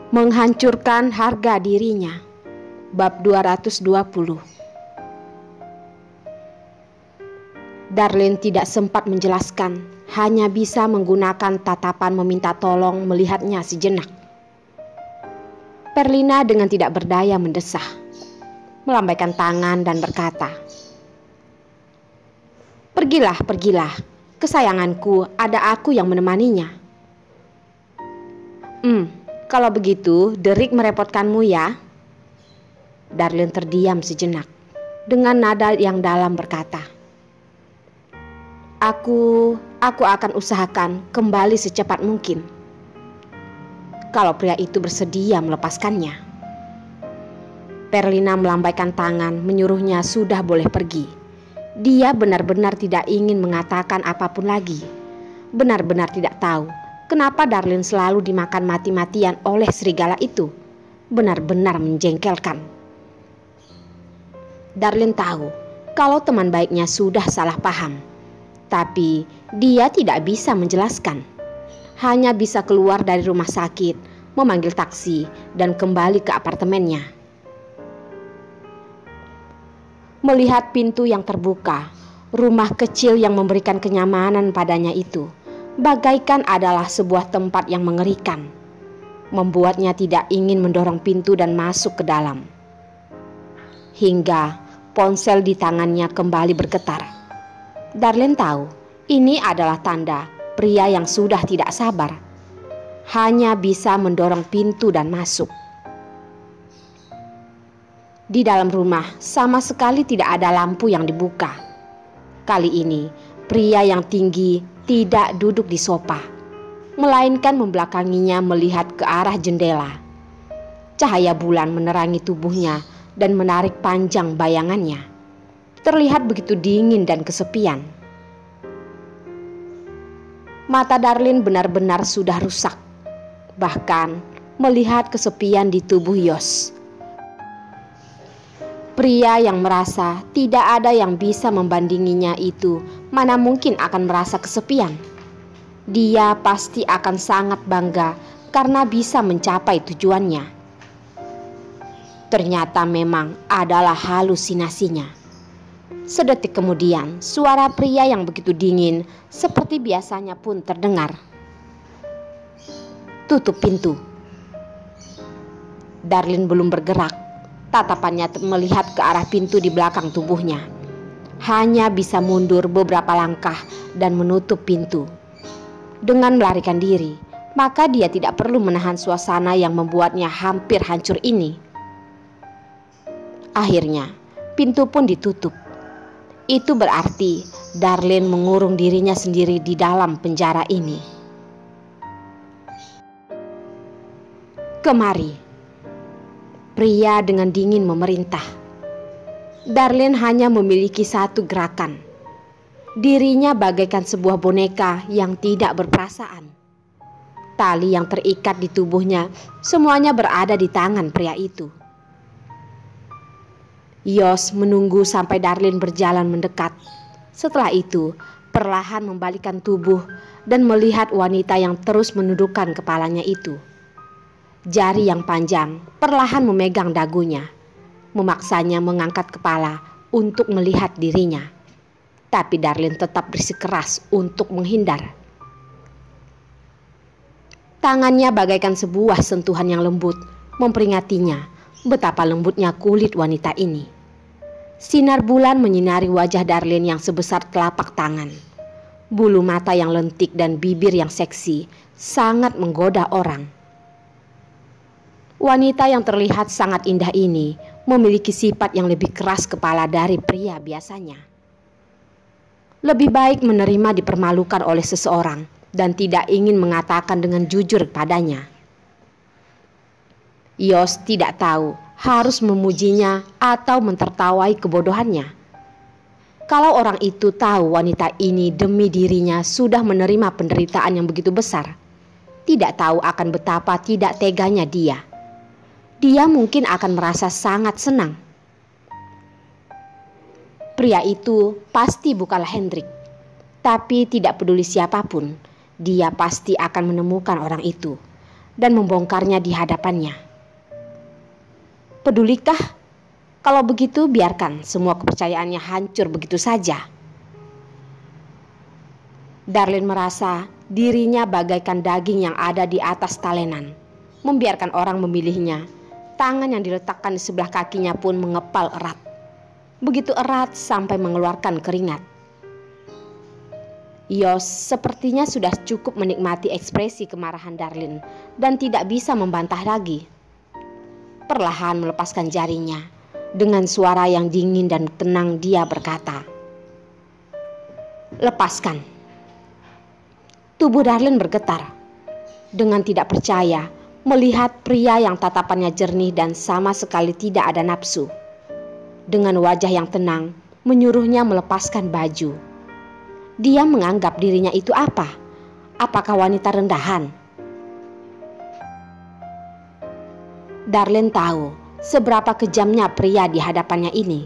Menghancurkan harga dirinya. Bab 220. Darlene tidak sempat menjelaskan, hanya bisa menggunakan tatapan meminta tolong melihatnya sejenak. Perlina dengan tidak berdaya mendesah, melambaikan tangan dan berkata, "Pergilah, pergilah, kesayanganku, ada aku yang menemaninya." Kalau begitu, Derek merepotkanmu ya." Darlene terdiam sejenak, dengan nada yang dalam berkata, Aku akan usahakan kembali secepat mungkin. Kalau pria itu bersedia melepaskannya." Perlina melambaikan tangan menyuruhnya sudah boleh pergi. Dia benar-benar tidak ingin mengatakan apapun lagi. Benar-benar tidak tahu kenapa Darlene selalu dimakan mati-matian oleh serigala itu. Benar-benar menjengkelkan. Darlene tahu kalau teman baiknya sudah salah paham. Tapi dia tidak bisa menjelaskan. Hanya bisa keluar dari rumah sakit, memanggil taksi, dan kembali ke apartemennya. Melihat pintu yang terbuka, rumah kecil yang memberikan kenyamanan padanya itu bagaikan adalah sebuah tempat yang mengerikan, membuatnya tidak ingin mendorong pintu dan masuk ke dalam. Hingga ponsel di tangannya kembali bergetar. Darlene tahu ini adalah tanda pria yang sudah tidak sabar, hanya bisa mendorong pintu dan masuk. Di dalam rumah sama sekali tidak ada lampu yang dibuka. Kali ini pria yang tinggi tidak duduk di sofa, melainkan membelakanginya melihat ke arah jendela. Cahaya bulan menerangi tubuhnya dan menarik panjang bayangannya. Terlihat begitu dingin dan kesepian. Mata Darlene benar-benar sudah rusak, bahkan melihat kesepian di tubuh Yos. Pria yang merasa tidak ada yang bisa membandinginya itu mana mungkin akan merasa kesepian. Dia pasti akan sangat bangga karena bisa mencapai tujuannya. Ternyata memang adalah halusinasinya. Sedetik kemudian, suara pria yang begitu dingin seperti biasanya pun terdengar. "Tutup pintu." Darlene belum bergerak. Tatapannya melihat ke arah pintu di belakang tubuhnya. Hanya bisa mundur beberapa langkah dan menutup pintu. Dengan melarikan diri, maka dia tidak perlu menahan suasana yang membuatnya hampir hancur ini. Akhirnya, pintu pun ditutup. Itu berarti Darlene mengurung dirinya sendiri di dalam penjara ini. "Kemari." Pria dengan dingin memerintah. Darlene hanya memiliki satu gerakan. Dirinya bagaikan sebuah boneka yang tidak berperasaan. Tali yang terikat di tubuhnya semuanya berada di tangan pria itu. Yos menunggu sampai Darlene berjalan mendekat. Setelah itu, perlahan membalikkan tubuh dan melihat wanita yang terus menundukkan kepalanya itu. Jari yang panjang perlahan memegang dagunya, memaksanya mengangkat kepala untuk melihat dirinya. Tapi Darlene tetap bersikeras untuk menghindar. Tangannya bagaikan sebuah sentuhan yang lembut, memperingatinya betapa lembutnya kulit wanita ini. Sinar bulan menyinari wajah Darlene yang sebesar telapak tangan. Bulu mata yang lentik dan bibir yang seksi sangat menggoda orang. Wanita yang terlihat sangat indah ini memiliki sifat yang lebih keras kepala dari pria biasanya. Lebih baik menerima dipermalukan oleh seseorang dan tidak ingin mengatakan dengan jujur padanya. Yos tidak tahu harus memujinya atau mentertawai kebodohannya. Kalau orang itu tahu wanita ini demi dirinya sudah menerima penderitaan yang begitu besar, tidak tahu akan betapa tidak teganya dia. Dia mungkin akan merasa sangat senang. Pria itu pasti bukanlah Hendrik, tapi tidak peduli siapapun, dia pasti akan menemukan orang itu. dan membongkarnya di hadapannya. Pedulikah? Kalau begitu biarkan semua kepercayaannya hancur begitu saja. Darlin merasa dirinya bagaikan daging yang ada di atas talenan. Membiarkan orang memilihnya. Tangan yang diletakkan di sebelah kakinya pun mengepal erat. Begitu erat sampai mengeluarkan keringat. Yos sepertinya sudah cukup menikmati ekspresi kemarahan Darlin dan tidak bisa membantah lagi. Perlahan melepaskan jarinya. Dengan suara yang dingin dan tenang dia berkata, "Lepaskan." Tubuh Darlin bergetar. Dengan tidak percaya melihat pria yang tatapannya jernih dan sama sekali tidak ada nafsu. Dengan wajah yang tenang menyuruhnya melepaskan baju. Dia menganggap dirinya itu apa? Apakah wanita rendahan? Darlin tahu seberapa kejamnya pria di hadapannya ini.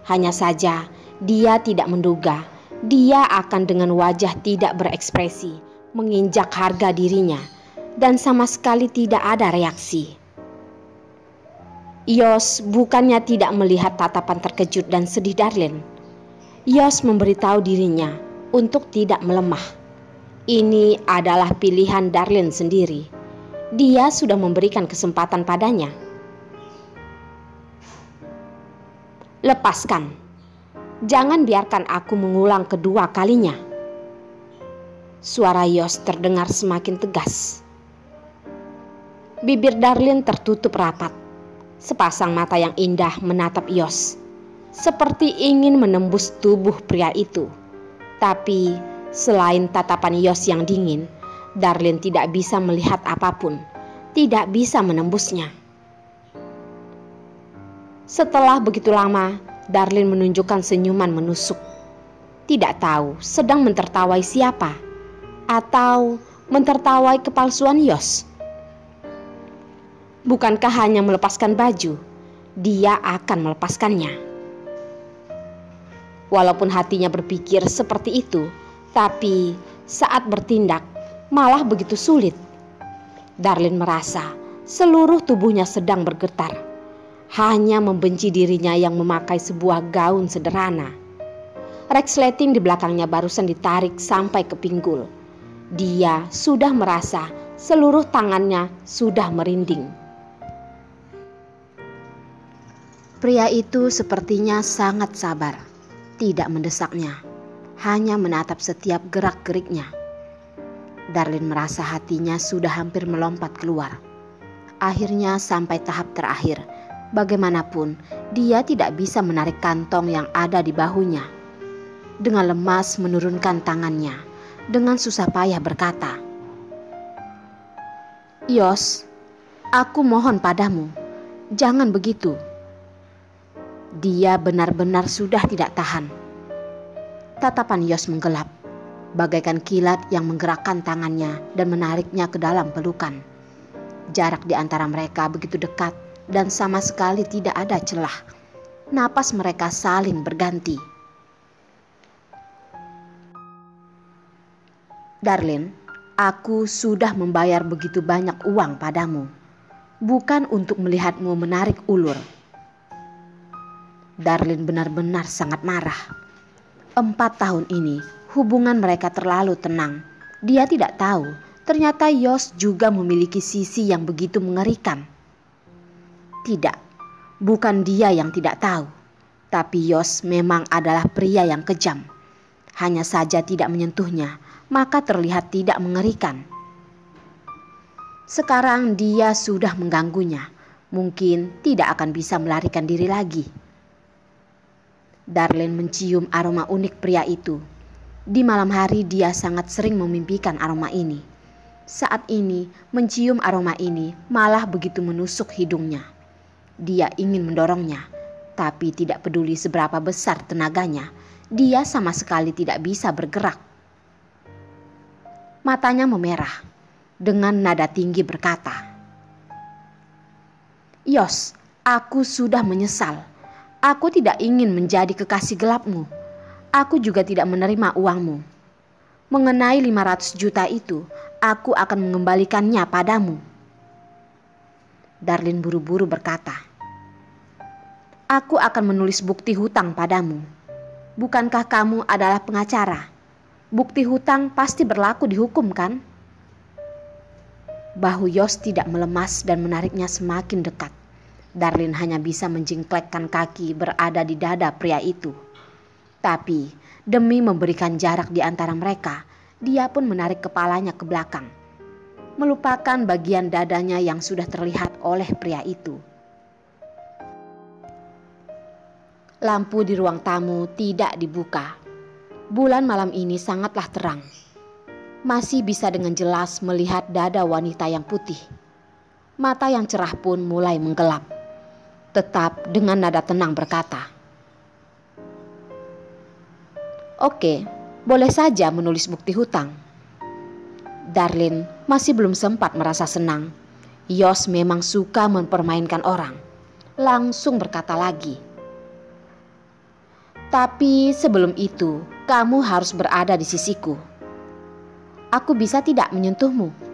Hanya saja dia tidak menduga dia akan dengan wajah tidak berekspresi menginjak harga dirinya dan sama sekali tidak ada reaksi. Yos bukannya tidak melihat tatapan terkejut dan sedih Darlin. Yos memberitahu dirinya untuk tidak melemah. Ini adalah pilihan Darlin sendiri. Dia sudah memberikan kesempatan padanya. "Lepaskan. Jangan biarkan aku mengulang kedua kalinya." Suara Yos terdengar semakin tegas. Bibir Darlin tertutup rapat. Sepasang mata yang indah menatap Yos, seperti ingin menembus tubuh pria itu. Tapi selain tatapan Yos yang dingin, Darlin tidak bisa melihat apapun, tidak bisa menembusnya. Setelah begitu lama, Darlin menunjukkan senyuman menusuk. Tidak tahu sedang mentertawai siapa, atau mentertawai kepalsuan Yos. Bukankah hanya melepaskan baju, dia akan melepaskannya. Walaupun hatinya berpikir seperti itu, tapi saat bertindak malah begitu sulit. Darlin merasa seluruh tubuhnya sedang bergetar. Hanya membenci dirinya yang memakai sebuah gaun sederhana. Resleting di belakangnya barusan ditarik sampai ke pinggul. Dia sudah merasa seluruh tangannya sudah merinding. Pria itu sepertinya sangat sabar, tidak mendesaknya, hanya menatap setiap gerak-geriknya. Darlin merasa hatinya sudah hampir melompat keluar. Akhirnya sampai tahap terakhir. Bagaimanapun, dia tidak bisa menarik kantong yang ada di bahunya. Dengan lemas menurunkan tangannya, dengan susah payah berkata, "Yos, aku mohon padamu, jangan begitu." Dia benar-benar sudah tidak tahan. Tatapan Yos menggelap, bagaikan kilat yang menggerakkan tangannya dan menariknya ke dalam pelukan. Jarak di antara mereka begitu dekat dan sama sekali tidak ada celah. Napas mereka saling berganti. "Darlin, aku sudah membayar begitu banyak uang padamu, bukan untuk melihatmu menarik ulur." Darlin benar-benar sangat marah. 4 tahun ini hubungan mereka terlalu tenang. Dia tidak tahu ternyata Yos juga memiliki sisi yang begitu mengerikan. Tidak, bukan dia yang tidak tahu, tapi Yos memang adalah pria yang kejam. Hanya saja tidak menyentuhnya, maka terlihat tidak mengerikan. Sekarang dia sudah mengganggunya, mungkin tidak akan bisa melarikan diri lagi. Darlin mencium aroma unik pria itu. Di malam hari dia sangat sering memimpikan aroma ini. Saat ini mencium aroma ini malah begitu menusuk hidungnya. Dia ingin mendorongnya, tapi tidak peduli seberapa besar tenaganya, dia sama sekali tidak bisa bergerak. Matanya memerah, dengan nada tinggi berkata, "Yos, aku sudah menyesal. Aku tidak ingin menjadi kekasih gelapmu. Aku juga tidak menerima uangmu. Mengenai 500 juta itu, aku akan mengembalikannya padamu." Darlin buru-buru berkata. Aku akan menulis bukti hutang padamu. Bukankah kamu adalah pengacara? Bukti hutang pasti berlaku di hukum, kan? Bahu Yos tidak melemas dan menariknya semakin dekat. Darlin hanya bisa menjingklekkan kaki berada di dada pria itu. Tapi demi memberikan jarak di antara mereka, dia pun menarik kepalanya ke belakang, melupakan bagian dadanya yang sudah terlihat oleh pria itu. Lampu di ruang tamu tidak dibuka. Bulan malam ini sangatlah terang. Masih bisa dengan jelas melihat dada wanita yang putih. Mata yang cerah pun mulai menggelap. Tetap dengan nada tenang berkata, "Oke, boleh saja menulis bukti hutang." Darlin masih belum sempat merasa senang. Yos memang suka mempermainkan orang. Langsung berkata lagi, "Tapi sebelum itu, kamu harus berada di sisiku. Aku bisa tidak menyentuhmu?"